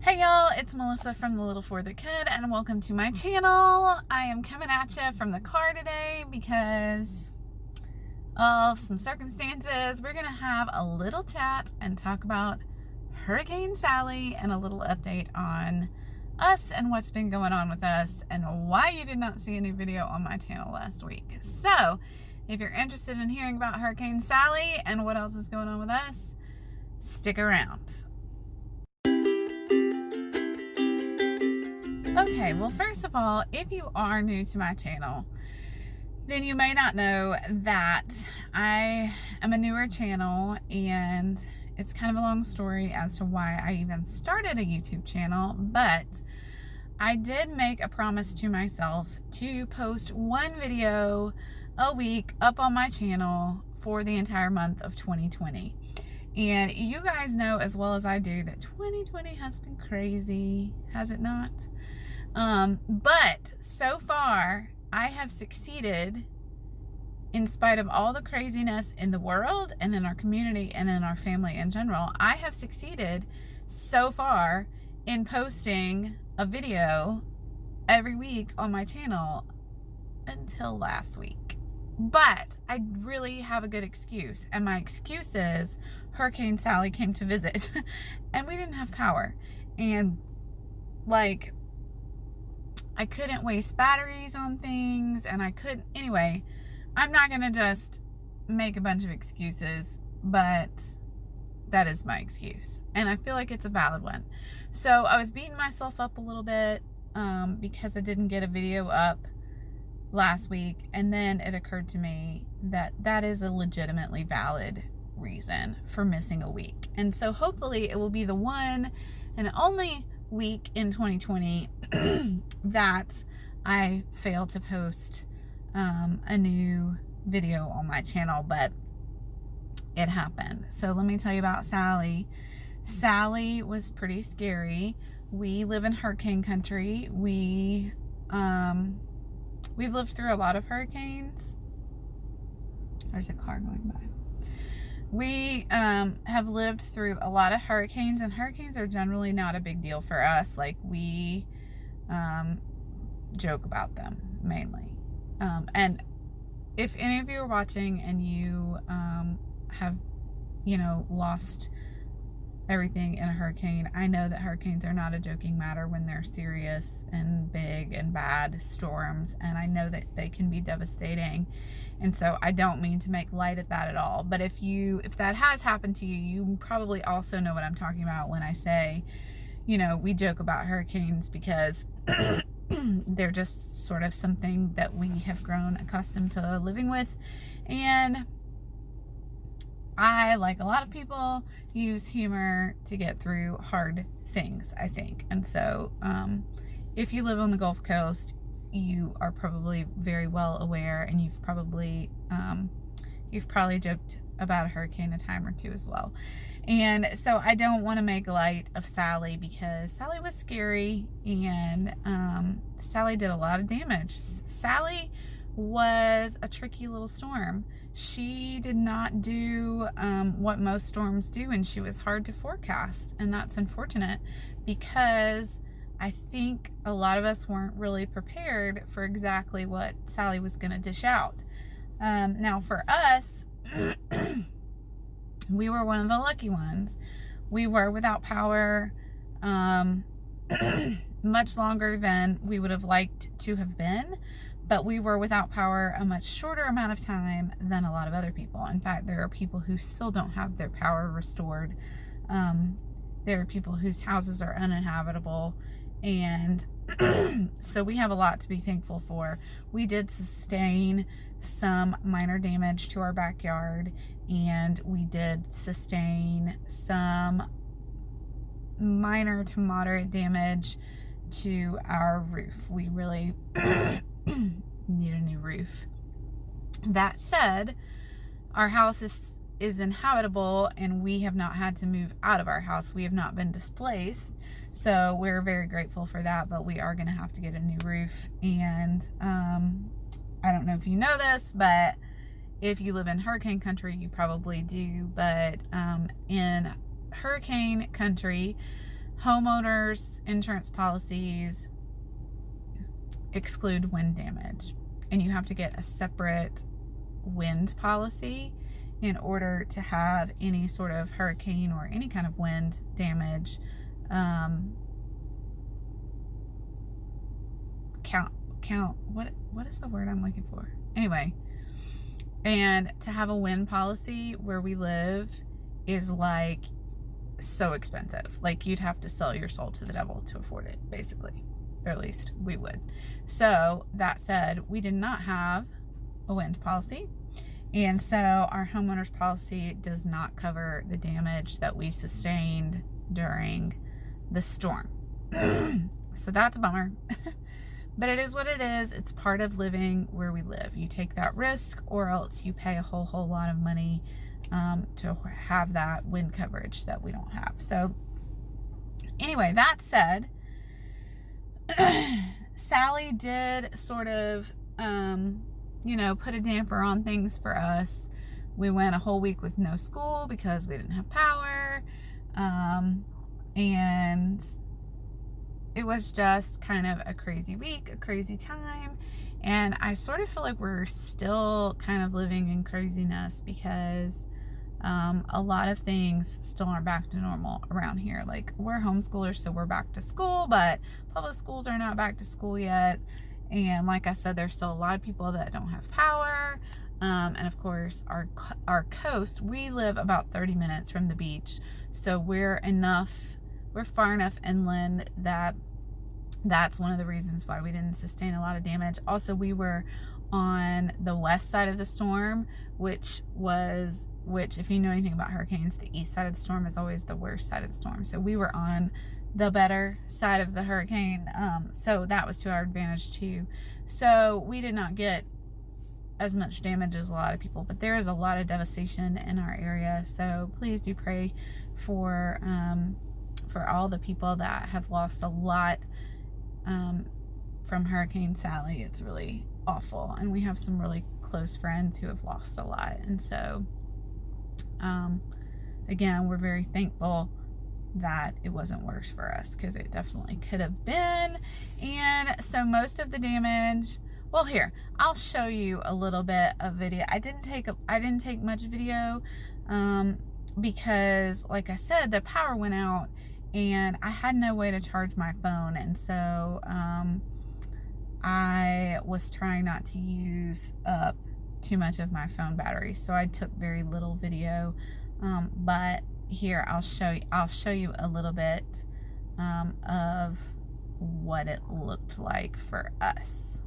Hey y'all, it's Melissa from The Little For The Kid, and welcome to my channel. I am coming at you from the car today because of some circumstances. We're gonna have a little chat and talk about Hurricane Sally and a little update on us and what's been going on with us and why you did not see a new video on my channel last week. So, if you're interested in hearing about Hurricane Sally and what else is going on with us, stick around. Okay, well, first of all, if you are new to my channel, then you may not know that I am a newer channel, and it's kind of a long story as to why I even started a YouTube channel, but I did make a promise to myself to post one video a week up on my channel for the entire month of 2020. And you guys know as well as I do that 2020 has been crazy, has it not? But so far, I have succeeded in spite of all the craziness in the world and in our community and in our family in general. I have succeeded so far in posting a video every week on my channel until last week. But I really have a good excuse, and my excuse is Hurricane Sally came to visit and we didn't have power, and like I couldn't waste batteries on things, and I couldn't. Anyway, I'm not going to just make a bunch of excuses, but that is my excuse. And I feel like it's a valid one. So I was beating myself up a little bit because I didn't get a video up last week. And then it occurred to me that that is a legitimately valid reason for missing a week. And so hopefully it will be the one and only week in 2020 that I failed to post a new video on my channel, but it happened. So let me tell you about Sally. Sally was pretty scary. We live in hurricane country. We've lived through a lot of hurricanes. There's a car going by. We have lived through a lot of hurricanes, and hurricanes are generally not a big deal for us. Like, we joke about them mainly. And if any of you are watching and you have, lost everything in a hurricane, I know that hurricanes are not a joking matter when they're serious and big and bad storms, and I know that they can be devastating. And so I don't mean to make light of that at all. But if that has happened to you, you probably also know what I'm talking about when I say, we joke about hurricanes because they're just sort of something that we have grown accustomed to living with. And I, like a lot of people, use humor to get through hard things, I think. And so if you live on the Gulf Coast, you are probably very well aware, and you've probably joked about a hurricane a time or two as well. And so I don't want to make light of Sally because Sally was scary, and Sally did a lot of damage. Sally was a tricky little storm. She did not do what most storms do, and she was hard to forecast, and that's unfortunate because I think a lot of us weren't really prepared for exactly what Sally was going to dish out. Now for us, we were one of the lucky ones. We were without power much longer than we would have liked to have been, but we were without power a much shorter amount of time than a lot of other people. In fact, there are people who still don't have their power restored. There are people whose houses are uninhabitable. And so we have a lot to be thankful for. We did sustain some minor damage to our backyard, and we did sustain some minor to moderate damage to our roof. We really need a new roof. That said, our house is inhabitable, and we have not had to move out of our house. We have not been displaced, so we're very grateful for that. But we are going to have to get a new roof. And I don't know if you know this, but if you live in hurricane country, you probably do. But in hurricane country, Homeowners insurance policies exclude wind damage, and you have to get a separate wind policy in order to have any sort of hurricane or any kind of wind damage count what is the word I'm looking for? Anyway, and to have a wind policy where we live is like so expensive. Like, you'd have to sell your soul to the devil to afford it, basically. Or at least we would. So that said, we did not have a wind policy, and so our homeowners policy does not cover the damage that we sustained during the storm. So that's a bummer. But it is what it is. It's part of living where we live. You take that risk, or else you pay a whole lot of money to have that wind coverage that we don't have. So anyway, that said, Sally did sort of, put a damper on things for us. We went a whole week with no school because we didn't have power. And it was just kind of a crazy week, a crazy time. And I sort of feel like we're still kind of living in craziness because a lot of things still aren't back to normal around here. Like, we're homeschoolers, so we're back to school, but public schools are not back to school yet. And like I said, there's still a lot of people that don't have power. And of course, our coast, we live about 30 minutes from the beach. So we're far enough inland that's one of the reasons why we didn't sustain a lot of damage. Also, we were on the west side of the storm, which if you know anything about hurricanes, the east side of the storm is always the worst side of the storm. So we were on the better side of the hurricane. So that was to our advantage too. So we did not get as much damage as a lot of people, but there is a lot of devastation in our area. So please do pray for all the people that have lost a lot from Hurricane Sally. It's really awful, and we have some really close friends who have lost a lot. And so again, we're very thankful that it wasn't worse for us, because it definitely could have been. And so most of the damage, well, here, I'll show you a little bit of video. I didn't take much video because, like I said, the power went out and I had no way to charge my phone. And so I was trying not to use up too much of my phone battery, so I took very little video. But here, I'll show you a little bit of what it looked like for us.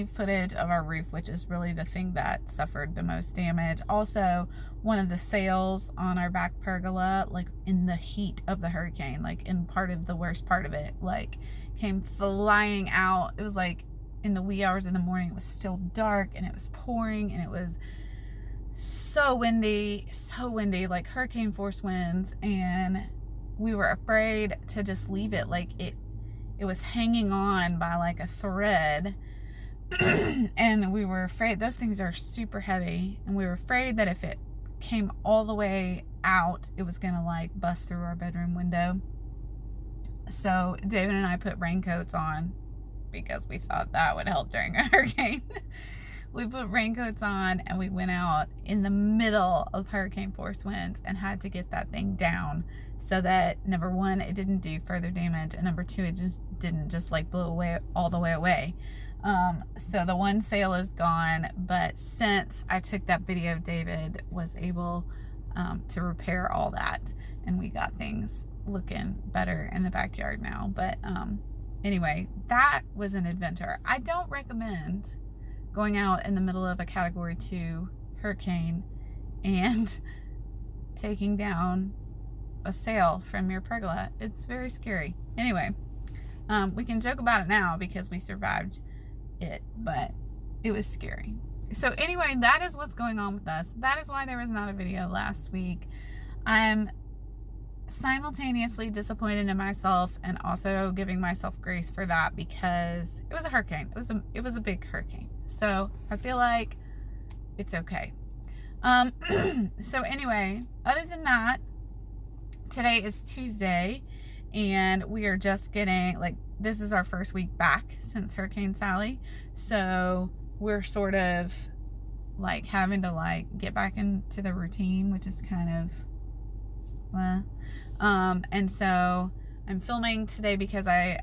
any footage of our roof, which is really the thing that suffered the most damage. Also, one of the sails on our back pergola, like in the heat of the hurricane, like in part of the worst part of it, like came flying out. It was like in the wee hours in the morning. It was still dark and it was pouring and it was so windy, like hurricane force winds, and we were afraid to just leave it. Like it was hanging on by like a thread. And we were afraid, those things are super heavy, and we were afraid that if it came all the way out, it was gonna like bust through our bedroom window. So David and I put raincoats on because we thought that would help during a hurricane. We put raincoats on and we went out in the middle of hurricane force winds and had to get that thing down so that, number one, it didn't do further damage, and number two, it just didn't just like blow away all the way away. So the one sail is gone, but since I took that video, David was able to repair all that, and we got things looking better in the backyard now. But anyway, that was an adventure. I don't recommend going out in the middle of a Category 2 hurricane and taking down a sail from your pergola. It's very scary. Anyway, we can joke about it now because we survived it, but it was scary. So anyway, that is what's going on with us. That is why there was not a video last week. I'm simultaneously disappointed in myself and also giving myself grace for that because it was a hurricane. It was a big hurricane. So I feel like it's okay. So anyway, other than that, today is Tuesday and we are just getting, like, this is our first week back since Hurricane Sally. So we're sort of like having to like get back into the routine, which is kind of and so I'm filming today because a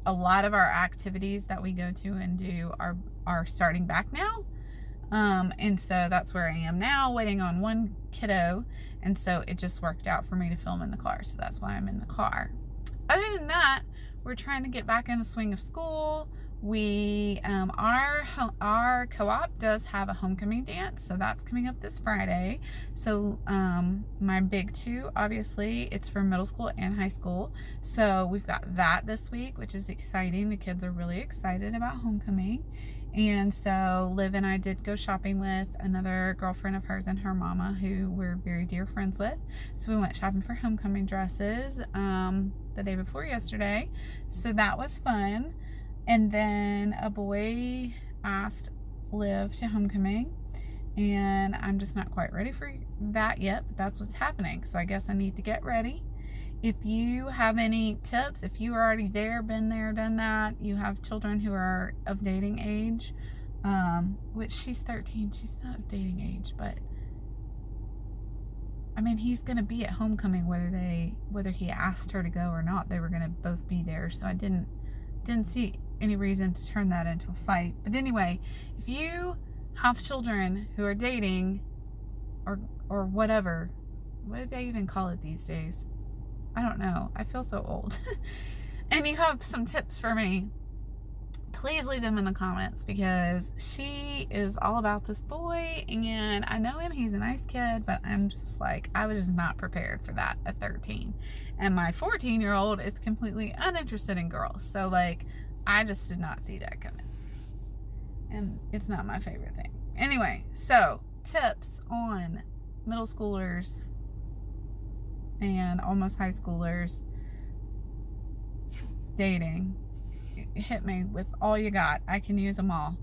lot of our activities that we go to and do are starting back now. And so that's where I am now, waiting on one kiddo. And so it just worked out for me to film in the car. So that's why I'm in the car. Other than that, we're trying to get back in the swing of school. We, our co-op does have a homecoming dance. So that's coming up this Friday. So, my big two, obviously it's for middle school and high school. So we've got that this week, which is exciting. The kids are really excited about homecoming. And so Liv and I did go shopping with another girlfriend of hers and her mama, who we're very dear friends with. So we went shopping for homecoming dresses the day before yesterday. So that was fun. And then a boy asked Liv to homecoming, and I'm just not quite ready for that yet, but that's what's happening. So I guess I need to get ready. If you have any tips, if you are already there, been there, done that, you have children who are of dating age, which she's 13, she's not of dating age, but I mean, he's going to be at homecoming whether he asked her to go or not. They were going to both be there, so I didn't see any reason to turn that into a fight. But anyway, if you have children who are dating or whatever, what do they even call it these days? I don't know. I feel so old. And you have some tips for me, please leave them in the comments, because she is all about this boy and I know him, he's a nice kid, but I'm just like, I was just not prepared for that at 13. And my 14-year-old is completely uninterested in girls. So like, I just did not see that coming. And it's not my favorite thing. Anyway, so tips on middle schoolers and almost high schoolers dating. Hit me with all you got. I can use them all.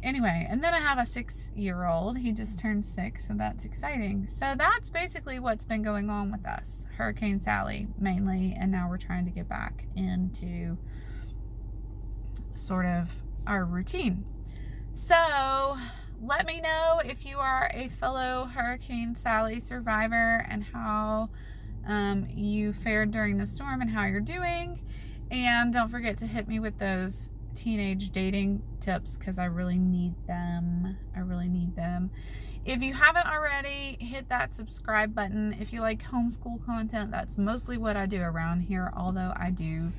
Anyway, and then I have a 6-year-old. He just turned 6, so that's exciting. So that's basically what's been going on with us. Hurricane Sally mainly, and now we're trying to get back into sort of our routine. So let me know if you are a fellow Hurricane Sally survivor and how you fared during the storm and how you're doing. And don't forget to hit me with those teenage dating tips, because I really need them. If you haven't already, hit that subscribe button. If you like homeschool content, that's mostly what I do around here, although I do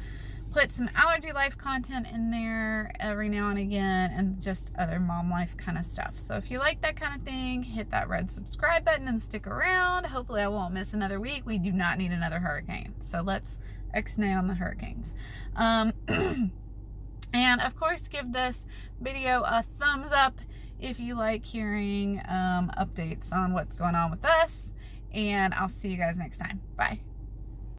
put some allergy life content in there every now and again, and just other mom life kind of stuff. So if you like that kind of thing, hit that red subscribe button and stick around. Hopefully I won't miss another week. We do not need another hurricane. So let's ixnay on the hurricanes. And of course, give this video a thumbs up if you like hearing updates on what's going on with us. And I'll see you guys next time. Bye.